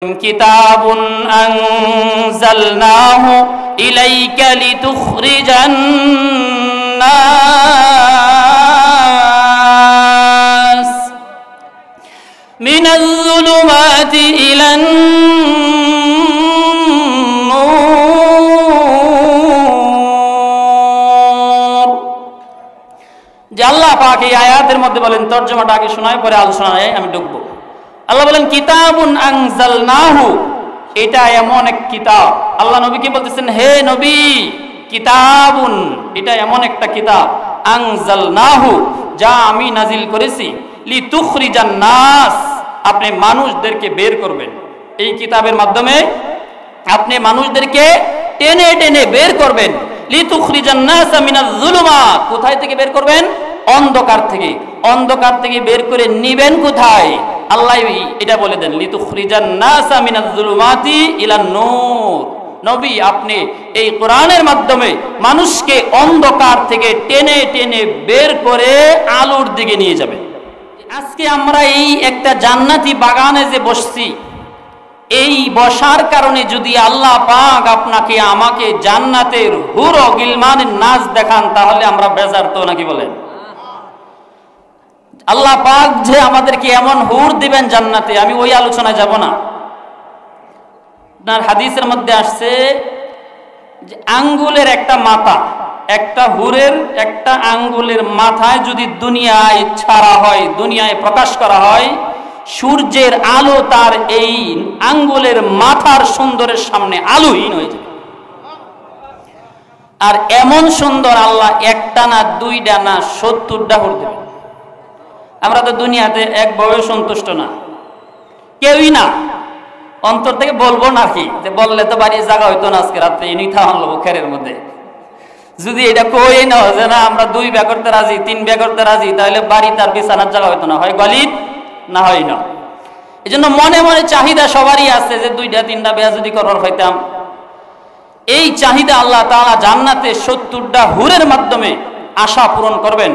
كتاب أنزلناه إليك لتخرج الناس من الظلمات إلى النور যে আল্লাহ পাক এই আয়াতের মধ্যে বলেন, তরজমাটা আগে শোনায় পরে আলোচনায় আমি ঢুকবো। আল্লাহ বলেন কিতাবুন আনজালনাহু, এটা এমন এক কিতাব। আল্লাহ নবীকে বলতেছেন, হে নবী, কিতাবুন, এটা এমন একটা কিতাব, আনজালনাহু, যা আমি নাজিল করেছি, লিতুখরিজান নাস, আপনি মানুষদেরকে বের করবেন। এই কিতাবের মাধ্যমে আপনি মানুষদেরকে টেনে টেনে বের করবেন। লিতুখরিজান নাস মিনাজ যুলুমাত, কোথায় থেকে বের করবেন? অন্ধকার থেকে। অন্ধকার থেকে বের করে নিবেন কোথায়? আল্লাহ এটা বলে দেন, লিতুখরিজান নাস মিনাজ যুলুমাতি ইলান নূর। নবী, আপনি এই কোরআনের মাধ্যমে মানুষকে অন্ধকার থেকে টেনে টেনে বের করে আলোর দিকে নিয়ে যাবেন। আজকে আমরা এই একটা জান্নাতি বাগানে যে বসছি, এই বসার কারণে যদি আল্লাহ পাক আপনাকে আমাকে জান্নাতের হুর ও গিলমানের নাচ দেখান, তাহলে আমরা বেজার তো নাকি বলেন? আল্লাহ পাক যে আমাদেরকে এমন হুর দিবেন জান্নাতে, আমি ওই আলোচনায় যাব না। আপনার হাদিসের মধ্যে আসছে যে আঙ্গুলের একটা মাথা, একটা হুরের একটা আঙ্গুলের মাথায় যদি দুনিয়ায় ছাড়া হয়, দুনিয়ায় প্রকাশ করা হয়, সূর্যের আলো তার এই আঙ্গুলের মাথার সুন্দরের সামনে আলোহীন হয়ে যাবে। আর এমন সুন্দর আল্লাহ একটা না, দুইটা না, 70টা হুর দেবেন। আমরা তো দুনিয়াতে একভাবে সন্তুষ্ট না, কেউই না। অন্তর থেকে বলবো নাকি যে বললে তো বাড়ির জায়গা হইতো না, আজকে রাত্রে ইনি থামান লোক খেরের মধ্যে। যদি এটা কই না যে না আমরা 2 বিয়া করতে রাজি, 3 বিয়া করতে রাজি, তাহলে বাড়ি তার বিছানার জায়গা হইতো না, হয় গলিত না হয় না। এই জন্য মনে মনে চাহিদা সবারই আছে যে 2টা 3টা বিয়া যদি করার হইতাম। এই চাহিদা আল্লাহ তাআলা জান্নাতে 70টা হুরের মাধ্যমে আশা পূরণ করবেন।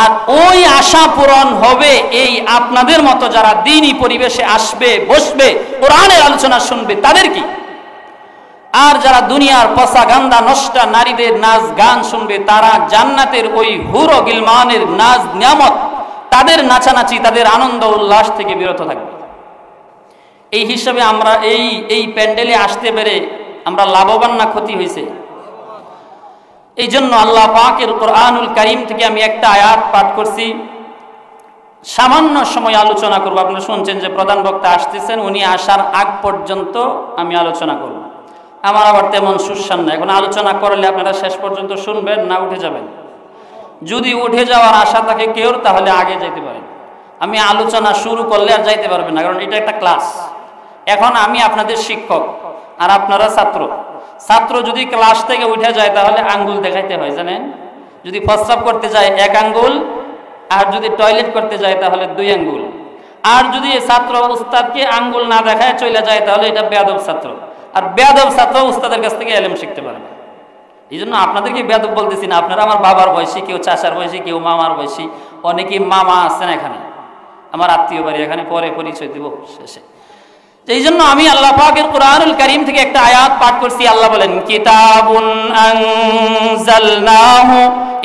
আর ওই আশা পূরণ হবে এই আপনাদের মতো যারা দ্বীনি পরিবেশে আসবে, বসবে, কোরআনের আলোচনা শুনবে, তাদের কি? আর যারা দুনিয়ার পচা গান্দা নষ্টা নারীদের নাচ গান শুনবে, তারা জান্নাতের ওই হুর ও গিলমানের নাচ নিয়ামত, তাদের নাচানাচি, তাদের আনন্দ উল্লাস থেকে বিরত থাকবে। এই হিসাবে আমরা এই প্যান্ডেলে আসতে পেরে আমরা লাভবান না ক্ষতি হয়েছে? এই জন্য আল্লাহ পাকের কোরআনুল কারীম থেকে আমি একটা আয়াত পাঠ করছি, সামান্য সময় আলোচনা করব। আপনারা শুনছেন যে প্রধান বক্তা আসতেছেন, উনি আসার আগ পর্যন্ত আমি আলোচনা করব। আমার আবার তেমন সুসান না, এখন আলোচনা করলে আপনারা শেষ পর্যন্ত শুনবেন না উঠে যাবেন। যদি উঠে যাওয়ার আশা থাকে কেউ, তাহলে আগে যাইতে পারেন। আমি আলোচনা শুরু করলে আর যাইতে পারবেন না, কারণ এটা একটা ক্লাস। এখন আমি আপনাদের শিক্ষক আর আপনারা ছাত্র। ছাত্র যদি ক্লাস থেকে উঠে যায় তাহলে আঙ্গুল দেখাইতে হয়, জানেন? যদি প্রস্রাব করতে যায় 1 আঙ্গুল, আর যদি টয়লেট করতে যায় তাহলে 2 আঙ্গুল। আর যদি ছাত্র উস্তাদকে আঙ্গুল না দেখায় চলে যায়, তাহলে এটা বেয়াদব ছাত্র। আর বেয়াদব ছাত্র উস্তাদের কাছ থেকে ইলম শিখতে পারে না। এই জন্য আপনাদেরকে বেয়াদব বলতেছি না, আপনারা আমার বাবার বয়সী, কেউ চাচার বয়সী, কেউ মামার বয়সী, অনেকেই মামা আছেন এখানে, আমার আত্মীয় বাড়ি এখানে, পরে পরিচয় দেব শেষে। এই জন্য আমি আল্লাহ পাকের কোরআনুল কারীম থেকে একটা আয়াত পাঠ করছি। আল্লাহ বলেন কিতাবুন আনজালনাহু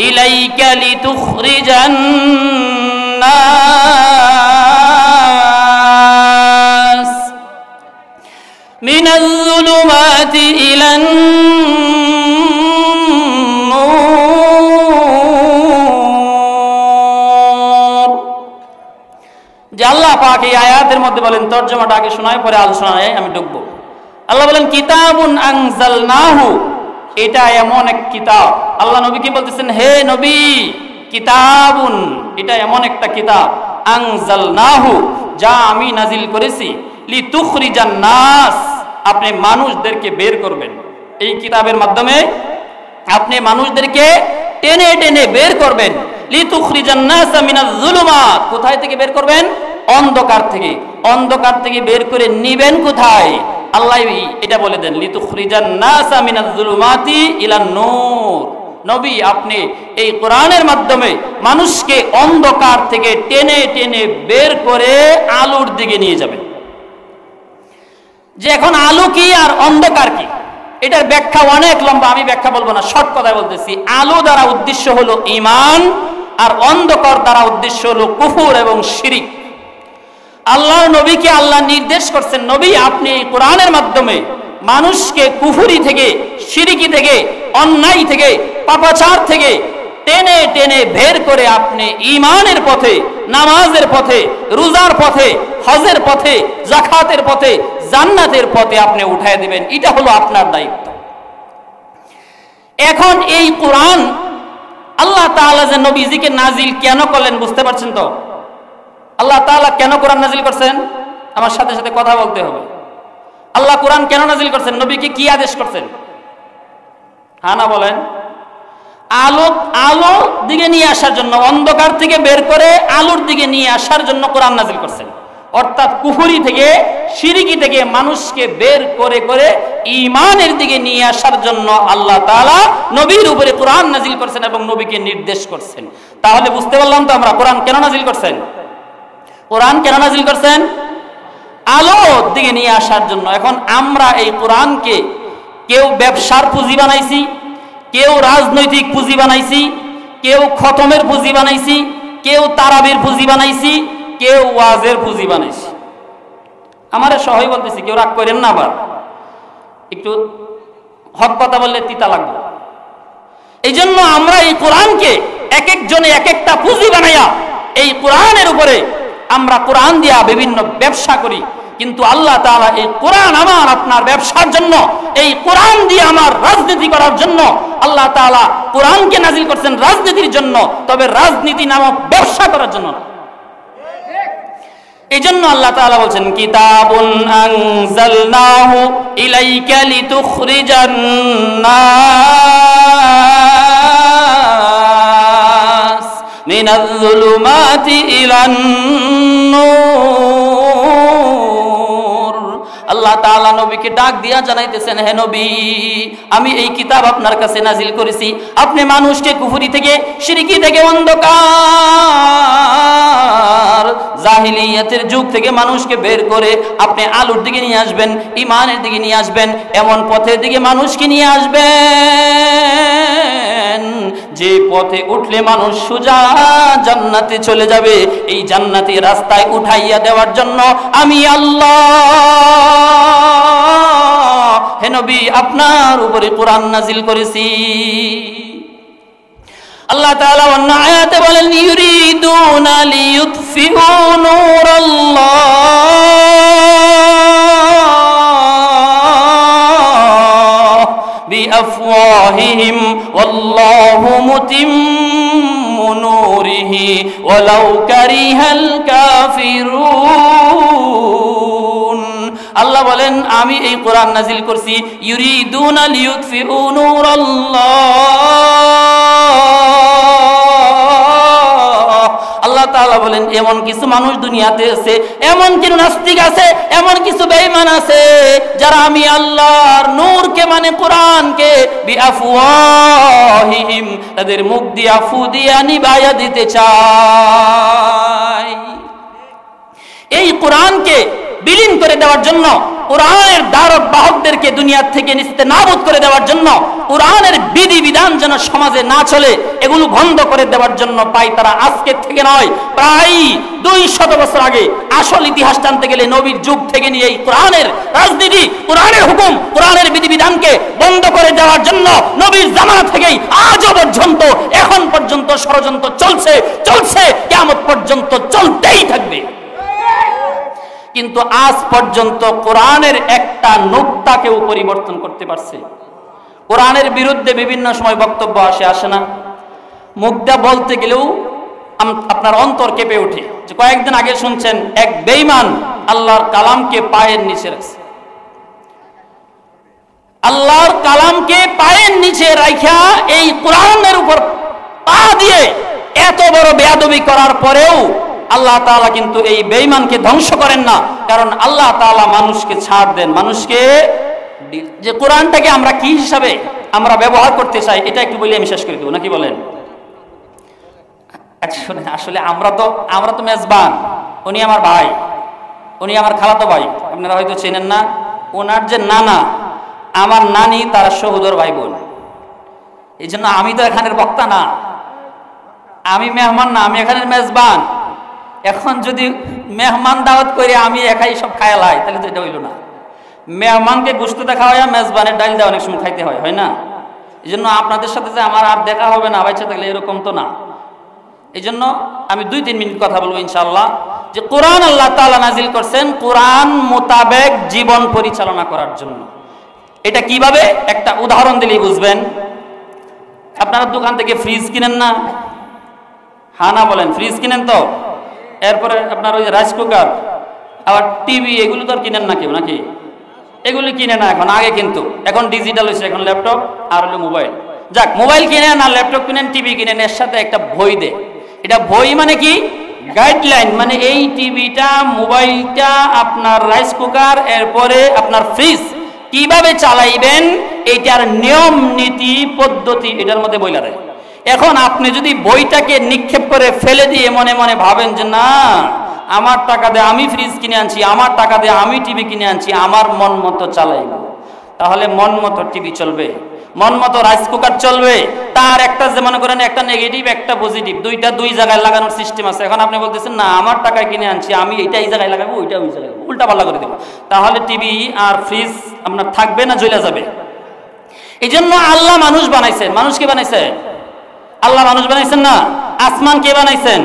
ইলাইকা লিতুখরিজান নাস মিনাজ যুলুমাতি ইলান নূর। যে আল্লাহ পাক এই আয়াতের মধ্যে বলেন, তরজমাটা আগে শোনায় পরে আলোচনায় আমি ঢুকবো। আল্লাহ বলেন কিতাবুন আনজালনাহু, এটা এমন এক কিতাব। আল্লাহ নবীকে বলতেছেন, হে নবী, কিতাবুন, এটা এমন একটা কিতাব, আনজালনাহু, যা আমি নাজিল করেছি, লিতুখরিজান নাস, আপনি মানুষদেরকে বের করবেন। এই কিতাবের মাধ্যমে আপনি মানুষদেরকে টেনে টেনে বের করবেন। লিতুখরিজান নাস মিনাজ যুলুমাত, কোথায় থেকে বের করবেন? অন্ধকার থেকে। অন্ধকার থেকে বের করে নিবেন কোথায়? আল্লাহ এটা বলে দেন, লিতুখরিজান নাস মিনাজ যুলুমাতি ইলান নূর। নবী আপনি এই কোরআনের মাধ্যমে মানুষকে অন্ধকার থেকে টেনে টেনে বের করে আলোর দিকে নিয়ে যাবেন। যে এখন আলো কি আর অন্ধকার কি, এটার ব্যাখ্যা অনেক লম্বা, আমি ব্যাখ্যা বলবো না, শর্ট কথায় বলতেছি। আলো দ্বারা উদ্দেশ্য হলো ঈমান, আর অন্ধকার দ্বারা উদ্দেশ্য হলো কুফর এবং শিরিক। আল্লাহর নবীকে আল্লাহ নির্দেশ করছেন, নবী আপনি এই কোরআনের মাধ্যমে মানুষকে কুফরি থেকে, শিরিকি থেকে, অন্যায় থেকে, পাপাচার থেকে টেনে টেনে বের করে আপনি ঈমানের পথে, নামাজের পথে, রোজার পথে, হজের পথে, যাকাতের পথে, জান্নাতের পথে আপনি উঠায় দিবেন। এটা হলো আপনার দায়িত্ব। এখন এই কোরআন আল্লাহ তাআলা যে নবীজিকে নাজিল কেন করলেন বুঝতে পারছেন তো? আল্লাহ তাআলা কেন কোরআন নাজিল করছেন? আমার সাথে সাথে কথা বলতে হবে। আল্লাহ কোরআন কেন নাজিল করছেন? নবীকে কি আদেশ করছেন? হ্যাঁ না বলেন? আলো দিকে নিয়ে আসার জন্য, অন্ধকার থেকে বের করে আলোর দিকে নিয়ে আসার জন্য কোরআন নাজিল করছেন। অর্থাৎ কুফরি থেকে, শিরকি থেকে মানুষকে বের করে করে ঈমানের দিকে নিয়ে আসার জন্য আল্লাহ তাআলা নবীর উপরে কোরআন নাজিল করছেন এবং নবীকে নির্দেশ করছেন। তাহলে বুঝতে পারলাম তো আমরা কোরআন কেন নাজিল করছেন? কোরআন কেন নাজিল করছেন? আলোর দিকে নিয়ে আসার জন্য। এখন আমরা এই কোরআনকে কেউ ব্যবসার পুঁজি বানাইছি, কেউ রাজনৈতিক পুঁজি বানাইছি, কেউ খতমের পুঁজি বানাইছি, কেউ তারাবির পুঁজি বানাইছি, কেউ ওয়াজের পুঁজি বানাইছি। আমারে সহই বলতেছি, কেউ রাগ করেন না, আবার একটু হক কথা বললে তিতা লাগবে। এই জন্য আমরা এই কোরআনকে এক একজনে এক একটা পুঁজি বানাইয়া এই কোরআনের উপরে আমরা কোরআন দিয়া বিভিন্ন ব্যবসা করি। কিন্তু আল্লাহ তাআলা এই কোরআন আমার আপনার ব্যবসার জন্য, এই কোরআন দিয়ে আমার রাজনীতি করার জন্য আল্লাহ তাআলা কোরআনকে নাজিল করছেন রাজনীতির জন্য, তবে রাজনীতি নামক ব্যবসা করার জন্য না। এই জন্য আল্লাহ তাআলা বলছেন, কিতাবুন আনজালনাহু ইলাইকা লিতুখরিজান নাস মিনাজ যুলুমাতি ইলান নূর। আল্লাহ তাআলা নবীকে ডাক দিয়া জানাইতেছেন, হে নবী, আমি এই কিতাব আপনার কাছে নাজিল করেছি, আপনি মানুষকে কুফরি থেকে, শিরকি থেকে, অন্ধকার জাহিলিয়াতের যুগ থেকে মানুষকে বের করে আপনি আলোর দিকে নিয়ে আসবেন, ঈমানের দিকে নিয়ে আসবেন, এমন পথের দিকে মানুষকে নিয়ে আসবেন যে পথে উঠলে মানুষ সোজা জান্নাতে চলে যাবে। এই জান্নাতের রাস্তায় উঠাইয়া দেওয়ার জন্য আমি আল্লাহ হে নবী আপনার উপরে কোরআন নাজিল করেছি। আল্লাহ তাআলা অন্য আয়াতে বলেন, ইউরিদুনা লিইউতফিউ নূরাল্লাহ বিআফওয়াহিহিম ওয়াল্লাহু মুতিম্মু নূরিহি ওয়ালাউ কারিহাল কাফিরুন। আল্লাহ বলেন, আমি এই কোরআন নাজিল করছি, ইউরিদুনা লিইউতফিউ নূরাল্লাহ। আল্লাহ তাআলা বলেন, এমন কিছু মানুষ দুনিয়াতে আছে, এমন কিছু নাস্তিক আছে, এমন কিছু বেঈমান আছে যারা আমি আল্লাহর নূরকে মানে কোরআনকে বিআফওয়াহিহিম তাদের মুখ দিয়া ফু দিয়া নিভাইয়া দিতে চায়। এই কোরআনকে বিলীন করে দেওয়ার জন্য, কোরআনের ধারক বাহকদেরকে দুনিয়া থেকে নিস্তেনাবুদ করে দেওয়ার জন্য, কোরআনের বিধি বিধান যেন সমাজে না চলে, এগুলো বন্ধ করে দেওয়ার জন্য পাই তারা আজকে থেকে নয়, প্রায় 200 বছর আগে, আসল ইতিহাস টানতে গেলে নবীর যুগ থেকে নিয়ে এই কোরআনের রাজনীতি, কোরআনের হুকুম, কোরআনের বিধি বিধানকে বন্ধ করে দেওয়ার জন্য নবীর জামানা থেকেই আজও পর্যন্ত, এখন পর্যন্ত ষড়যন্ত্র চলছে, কিয়ামত পর্যন্ত চলতেই থাকবে। কিন্তু আজ পর্যন্ত কোরআনের একটা নুক্তাকেও পরিবর্তন করতে পারছে? কোরআনের বিরুদ্ধে বিভিন্ন সময় বক্তব্য আসে না? মুখটা বলতে গেলেও আপনার অন্তর কেঁপে ওঠে। যে কয়েকদিন আগে শুনছেন এক বেঈমান আল্লাহর কালামকে পায়ের নিচে রাখছে, আল্লাহর কালামকে পায়ের নিচে রাখা এই কোরআনের উপর পা দিয়ে এত বড় বেয়াদবি করার পরেও আল্লাহ তাআলা কিন্তু এই বেঈমানকে ধ্বংস করেন না। কারণ আল্লাহ তাআলা মানুষকে ছাড় দেন, মানুষকে যে কোরআনটাকে আমরা কি হিসাবে আমরা ব্যবহার করতে চাই এটা একটু বলে আমি শেষ করে দেব, নাকি বলেন? আসলে আমরা তো মেজবান, উনি আমার ভাই, উনি আমার খালাতো ভাই, আপনারা হয়তো চেনেন না, ওনার যে নানা, আমার নানি তারা সহোদর ভাই বোন। এই জন্য আমি তো এখানের বক্তা না, আমি মেহমান না, আমি এখানের মেজবান। এখন যদি মেহমান দাওয়াত করে আমি একাই সব খায়ালাই, তাহলে তো এটা হইল না। মেহমানকে গোশত দেখা হয়, মেজবানের ডাল দেওয়া অনেক সময় খাইতে হয়, হয় না? এই জন্য আপনাদের সাথে যে আমার আর দেখা হবে না বাইচা থাকলে, এরকম তো না। এই জন্য আমি 2-3 মিনিট কথা বলবো ইনশাআল্লাহ। যে কোরআন আল্লাহ তাআলা নাজিল করছেন কোরআন মোতাবেক জীবন পরিচালনা করার জন্য। এটা কিভাবে, একটা উদাহরণ দিলেই বুঝবেন। আপনারা দোকান থেকে ফ্রিজ কিনেন না? হ্যাঁ না বলেন, ফ্রিজ কিনেন তো? এরপরে আপনার ওই রাইস কুকার, আবার টিভি, এগুলো তো আর কিনেন না কেউ নাকি? এগুলি কিনে না এখন, আগে কিন্তু। এখন ডিজিটাল হয়েছে, এখন ল্যাপটপ আর হলো মোবাইল। যাক, মোবাইল কিনেন আর ল্যাপটপ কিনেন, টিভি কিনেন, এর সাথে একটা বই দে। এটা বই মানে কি? গাইডলাইন। মানে এই টিভিটা, মোবাইলটা, আপনার রাইস কুকার, এরপরে আপনার ফ্রিজ কিভাবে চালাইবেন, এইটার নিয়ম নীতি পদ্ধতি এটার মধ্যে বইলা দেয়। এখন আপনি যদি বইটাকে নিক্ষেপ করে ফেলে দিয়ে মনে মনে ভাবেন যে না, আমার টাকা দিয়ে আমি ফ্রিজ কিনে আনছি, আমার টাকা দিয়ে আমি টিভি কিনে আনছি, আমার মন মতো চালাইব, তাহলে মন মতো টিভি চলবে, মন মতো রাইস কুকার চলবে। তার একটা যে মনে করেন একটা নেগেটিভ একটা পজিটিভ, দুইটা দুই জায়গায় লাগানোর সিস্টেম আছে। এখন আপনি বলতেছেন না, আমার টাকায় কিনে আনছি, আমি এইটা এই জায়গায় লাগাবো, ওইটা ওই জায়গায়, উল্টা পাল্লা করে দেবো, তাহলে টিভি আর ফ্রিজ আপনার থাকবে না, জ্বলে যাবে। এই জন্য আল্লাহ মানুষ বানাইছেন। মানুষ কে বানাইছে? আল্লাহ মানুষ বানাইছেন না? আসমান কে বানাইছেন?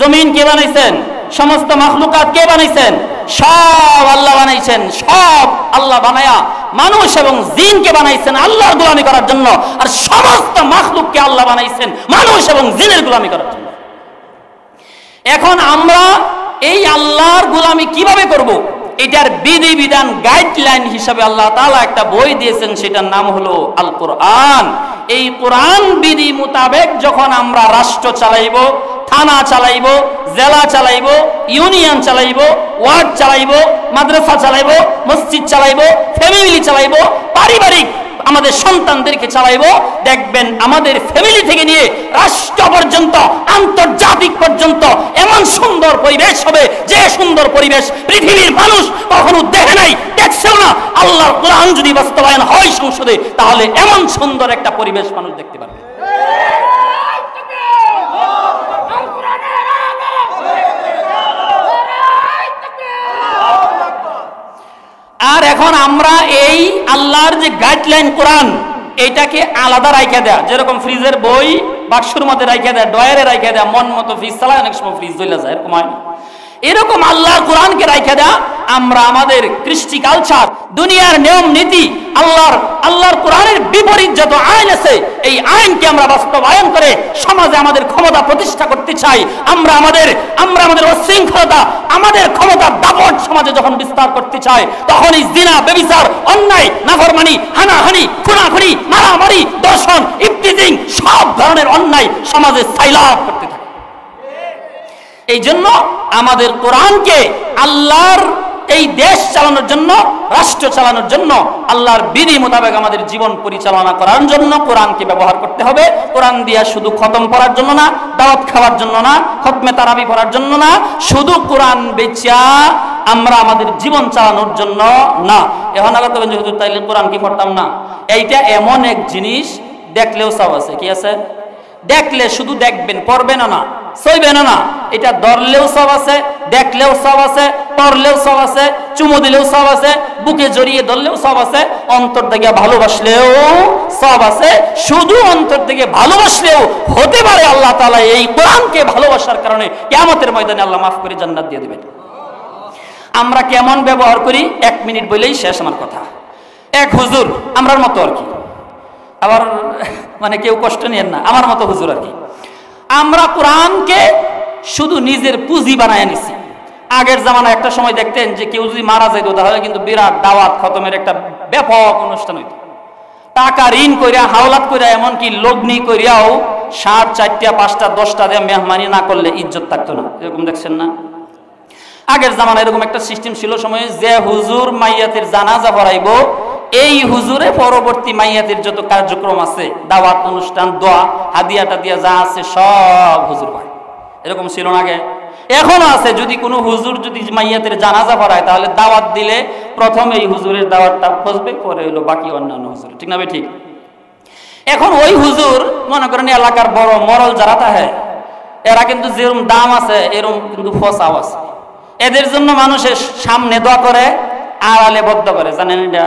জমিন কে বানাইছেন? সমস্ত মাখলুকাত কে বানাইছেন? সব আল্লাহ বানাইছেন। সব আল্লাহ বানায়া মানুষ এবং জিনকে বানাইছেন আল্লাহর গোলামি করার জন্য, আর সমস্ত মাখলুককে আল্লাহ বানাইছেন মানুষ এবং জিনের গোলামি করার জন্য। এখন আমরা এই আল্লাহর গোলামি কিভাবে করব, এটার বিধি বিধান গাইডলাইন হিসাবে আল্লাহ তাআলা একটা বই দিয়েছেন, সেটার নাম হলো আল কোরআন। এই কোরআন বিধি মোতাবেক যখন আমরা রাষ্ট্র চালাইব, থানা চালাইব, জেলা চালাইব, ইউনিয়ন চালাইব, ওয়ার্ড চালাইব, মাদ্রাসা চালাইব, মসজিদ চালাইব, ফ্যামিলি চালাইব, পারিবারিক আমাদের সন্তানদেরকে চালাইব, দেখবেন আমাদের ফ্যামিলি থেকে নিয়ে রাষ্ট্র পর্যন্ত, আন্তর্জাতিক পর্যন্ত এমন সুন্দর পরিবেশ হবে, যে সুন্দর পরিবেশ পৃথিবীর মানুষ কখনো দেখে নাই, দেখছেও না। আল্লাহর কোরআন যদি বাস্তবায়ন হয় সংসদে, তাহলে এমন সুন্দর একটা পরিবেশ মানুষ দেখতে পারবে। আর এখন আমরা এই আল্লাহর যে গাইডলাইন কোরআন, এইটাকে আলাদা রাইখা দেয়া, যেরকম ফ্রিজের বই বাক্সের মধ্যে রাইখা দেয়া, ডয়ারে রাইখা দেয়া, মন মতো ফ্রিজ চালায়, অনেক সময় ফ্রিজ জ্বলে যায়, এরকম হয়। এরকম আল্লাহর কোরআনকে রাইখা দেয়া, আমরা আমাদের কৃষ্টি কালচার, দুনিয়ার নিয়ম নীতি, আল্লাহর কোরআনের বিপরীত যত আইন আছে, এই আইনকে আমরা বাস্তবায়ন করে সমাজে আমাদের ক্ষমতা প্রতিষ্ঠা করতে চাই। আমরা আমাদের অশৃঙ্খলতা, আমাদের ক্ষমতার দাপট সমাজে যখন বিস্তার করতে চাই, তখন এই জিনা, ব্যভিচার, অন্যায়, নাফরমানি, হানাহানি, খুনাখুনি, মারামারি, দর্শন, ইফতিজিং, সব ধরনের অন্যায় সমাজে সাইলাব করতে থাকে। এই জন্য আমাদের কোরআনকে আল্লাহর এই দেশ চালানোর জন্য, রাষ্ট্র চালানোর জন্য, আল্লাহর বিধি মোতাবেক আমাদের জীবন পরিচালনা করার জন্য কোরআনকে ব্যবহার করতে হবে। কোরআন দিয়া শুধু খতম পড়ার জন্য না, দাওয়াত খাওয়ার জন্য না, খতমে তারাবি পড়ার জন্য না, শুধু কোরআন বেচা আমরা আমাদের জীবন চালানোর জন্য না। এখন আবার তখন যে হুজুর তাইলে কোরআন কি পড়তাম না, এইটা এমন এক জিনিস, দেখলেও সব আছে। কি আছে? দেখলে শুধু দেখবেন, পড়বেন না, সইবেন না। এটা ধরলেও সব আছে, দেখলেও সব আছে, পড়লেও সব আছে, চুমু দিলেও সব আছে, বুকে জড়িয়ে ধরলেও সব আছে, অন্তর থেকে ভালোবাসলেও সব আছে। শুধু অন্তর থেকে ভালোবাসলেও হতে পারে আল্লাহ তাআলা এই কোরআনকে ভালোবাসার কারণে কিয়ামতের ময়দানে আল্লাহ মাফ করে জান্নাত দিয়ে দিবেন। আমরা কেমন ব্যবহার করি, 1 মিনিট বলেই শেষ আমার কথা। এক হুজুর, আমরার মতো আর কি, আবার মানে কেউ কষ্ট নিয়েন না, আমার মতো হুজুর আর কি। আমরা কোরআনকে শুধু নিজের পুঁজি বানায় নিছি। আগের জামানায় একটা সময় দেখতেন যে কেউ যদি মারা যাইতো, তাহলে কিন্তু বিরাট দাওয়াত খতমের একটা ব্যাপক অনুষ্ঠান হইত। টাকা ঋণ করিয়া, হাওলাত করিয়া, এমনকি লগ্নি করিয়াও 7, 4, 5, 10টা দিয়ে মেহমানি না করলে ইজ্জত থাকতো না। এরকম দেখছেন না? আগের জামানায় এরকম একটা সিস্টেম ছিল সময়ে, যে হুজুর মাইয়াতের জানাজা পড়াইব, এই হুজুরে পরবর্তী মাইয়াতের যত কার্যক্রম আছে, দাওয়াত অনুষ্ঠান, দোয়া, হাদিয়া টাদিয়া যা আছে, সব হুজুর ভাই। এরকম ছিল না আগে? এখনো আছে। যদি কোনো হুজুর যদি মাইয়াতের জানাজা পড়ায় তাহলে দাওয়াত দিলে প্রথম এই হুজুরের দাওয়াতটা বসবে, পরে হলো বাকি অন্যান্য হুজুর, ঠিক না ভাই? ঠিক। এখন ওই হুজুর মনে করেন এলাকার বড় মরল যারা থাকে এরা কিন্তু যেরকম দাম আছে এরকম কিন্তু ফসাও আছে। এদের জন্য মানুষের সামনে দোয়া করে, আড়ালে বদ্ধ করে, জানেন এটা?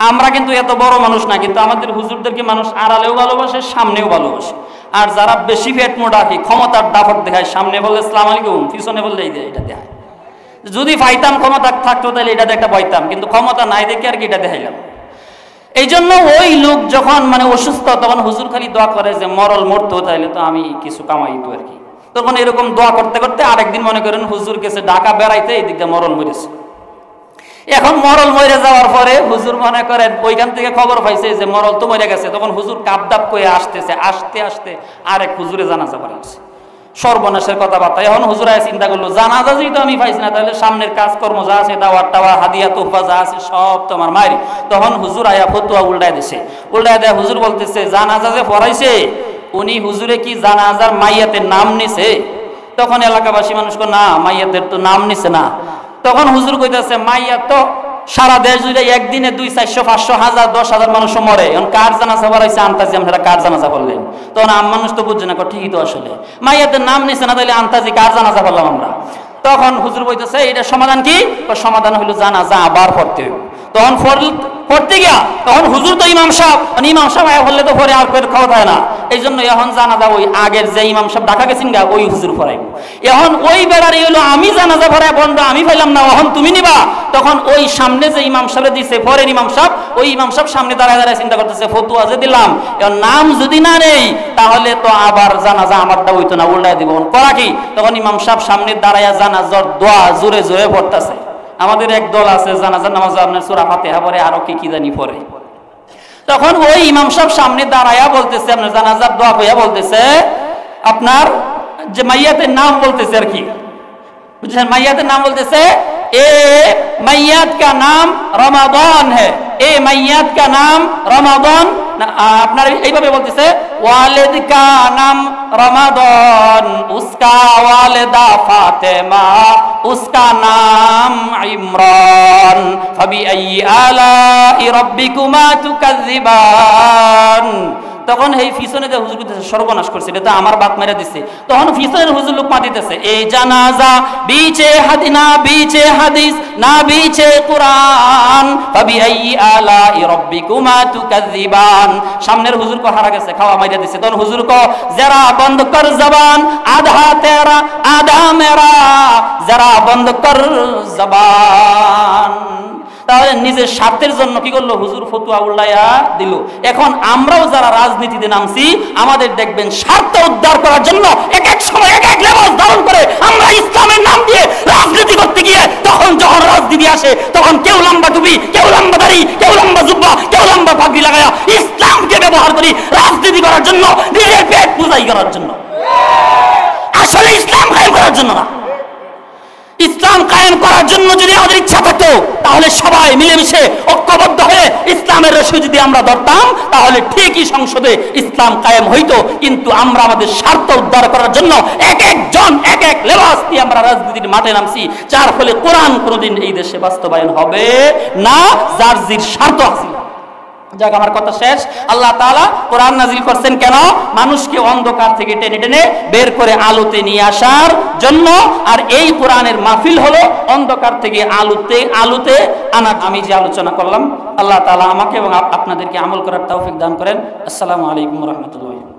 আমরা কিন্তু এত বড় মানুষ না, কিন্তু আমাদের হুজুরদেরকে মানুষ আড়ালেও ভালোবাসে, সামনেও ভালোবাসে। আর যারা বেশি পেট মোটা কি ক্ষমতার দাপট দেখায়, সামনে বললে আসসালামু আলাইকুম, পিছনে বললে এটা দেখায়। যদি পাইতাম ক্ষমতা থাকতো তাহলে এটাতে একটা পাইতাম, কিন্তু ক্ষমতা নাই দেখে আর কি এটা দেখাইলাম। এই জন্য ওই লোক যখন মানে অসুস্থ তখন হুজুর খালি দোয়া করে যে মরল মরতো তাইলে তো আমি কিছু কামাইতো আর কি। তখন এরকম দোয়া করতে করতে আরেকদিন মনে করেন হুজুর গেছে ঢাকা বেড়াইতে, এই দিকটা মরল মরেছে। এখন মরল মরে যাওয়ার পরে হুজুর মনে করেন ওইখান থেকে খবর পাইছে যে মরল তো মরে গেছে। তখন হুজুর কাপদাপ করে আসতেছে, আসতে আসতে আরেক হুজুরে জানাজা পড়াচ্ছে। সর্বনাশের কথাবার্তা। এখন হুজুর চিন্তা করলো জানাজা যেহেতু আমি পাইছি না, তাহলে সামনের কাজকর্ম যা আছে, দাওয়াত টাওয়া হাদিয়া তোফা যা আছে সব তো আমার মায়ের। তখন হুজুর আয়া ফতুয়া উল্টায় দিছে। উল্টায় দেয় হুজুর বলতেছে জানাজা যে পড়াইছে উনি হুজুরে কি জানাজার মাইয়াতের নাম নিছে? তখন এলাকাবাসী মানুষ না, মাইয়াতের তো নাম নিছে না। তখন হুজুর কইতেছে মাইয়াত তো সারা দেশ জুড়ে একদিনে 200, 400, 500, 1000, 10,000 মানুষ মরে। এখন কার জানাজা পড়াইছে আন্তাজি আমরা কার জানাজা পড়লেন? তখন মানুষ তো বুঝছে না, ঠিকই তো আসলে মাইয়াতের নাম নিছে না, তাহলে আন্তাজি কার জানাজা পড়লাম আমরা? তখন হুজুর বলতেছে এটা সমাধান কি? সমাধান হলো জানাজা আবার পড়তে হইব। তখন পড়তে গিয়া তখন হুজুর তো ইমাম সাহেব, ইমাম সাহেব আয়া বললে তো পরে আর খাওয়া হয় না। এই জন্য এখন জানাজা ওই আগের যে ইমাম সাহেব ঢাকা গেছেন গা ওই হুজুর পড়াইব। এখন ওই বেড়ারি হলো আমি জানাজা পড়ায় বন্ধ আমি পাইলাম না, এখন তুমি নিবা। তখন ওই সামনে যে ইমাম সাহেব দিছে পরের ইমাম সাহেব, ওই ইমাম সাহেব সামনে দাঁড়ায় দাঁড়ায় চিন্তা করতেছে ফতুয়া যে দিলাম এখন নাম যদি না নেই তাহলে তো আবার জানাজা আমারটা হইতো না, উল্টায় দিব। করা কি? তখন ইমাম সাহেব সামনে দাঁড়ায় জানাজার দোয়া জোরে জোরে পড়তেছে। আমাদের এক দল আছে জানাজার নামাজ আপনার সূরা ফাতিহা পড়ে, আরো কি জানি পড়ে। তখন ওই ইমাম সাহেব সামনে দাঁড়ায়া বলতেছে আপনার জানাজার দোয়া কইয়া বলতেছে আপনার যে মাইয়াতের নাম বলতেছে আর কি, বুঝছেন? মাইয়াতের নাম বলতেছে ए मैयत का नाम रमजान है, ए मैयत का नाम रमजान। আপনার এইভাবে বলতেছে ওয়ালিদ কা নাম রমাদান, উসকা ওয়ালিদা ফাতেমা, উসকা নাম ইমরান, ফাবি আই আলাই রাব্বিকুমা তুকাযিবান। তখন এই পিছনে যে হুজুর কইতেছে সর্বনাশ করছে, এটা তো আমার বাত মেরে দিছে। তখন পিছনের হুজুর লোক মাতিতেছে এই জানাজা বিচে হাদিনা বিচে হাদিস না বিচে কুরআন, ফাবি আই আলাই রাব্বিকুমা তুকাযিবান। সামনের হুজুর কো হারা গেছে, খাওয়া মাইরা দিছে। তখন হুজুর কো যারা বন্ধ কর জবান আধা তেরা আধা মেরা, যারা বন্ধ কর জবান। তাহলে নিজের স্বার্থের জন্য কি করলো হুজুর ফতুয়া উল্লাইয়া দিল। এখন আমরাও যারা রাজনীতিতে নামছি আমাদের দেখবেন স্বার্থ উদ্ধার করার জন্য এক এক সময় এক এক লেবাস ধারণ করে আমরা ইসলামের নাম দিয়ে রাজনীতি করতে গিয়ে তখন যখন রাজনীতি আসে তখন কেউ লম্বা টুপি, কেউ লম্বা দাড়ি, কেউ লম্বা জুব্বা, কেউ লম্বা পাগড়ি লাগায়া ইসলামকে ব্যবহার করি রাজনীতি করার জন্য, নিজের পেট পূজাই করার জন্য। আসলে ইসলাম কায়েম করার জন্য না। ইসলাম কায়েম করার জন্য যদি আমাদের ইচ্ছা থাকতো তাহলে সবাই মিলেমিশে ঐক্যবদ্ধ হয়ে ইসলামের রশি যদি আমরা ধরতাম তাহলে ঠিকই সংসদে ইসলাম কায়েম হইতো। কিন্তু আমরা আমাদের স্বার্থ উদ্ধার করার জন্য এক একজন এক এক লেবাস দিয়ে আমরা রাজনীতির মাঠে নামছি, যার ফলে কোরআন কোনোদিন এই দেশে বাস্তবায়ন হবে না, যার জির স্বার্থ আছে। যাক, আমার কথা শেষ। আল্লাহ তাআলা কোরআন নাজিল করছেন কেন? মানুষকে অন্ধকার থেকে টেনে টেনে বের করে আলোতে নিয়ে আসার জন্য। আর এই কোরআনের মাহফিল হলো অন্ধকার থেকে আলোতে আনা। আমি যে আলোচনা করলাম আল্লাহ তাআলা আমাকে এবং আপনাদেরকে আমল করার তৌফিক দান করেন। আসসালামু আলাইকুম ওয়া রাহমাতুল্লাহ।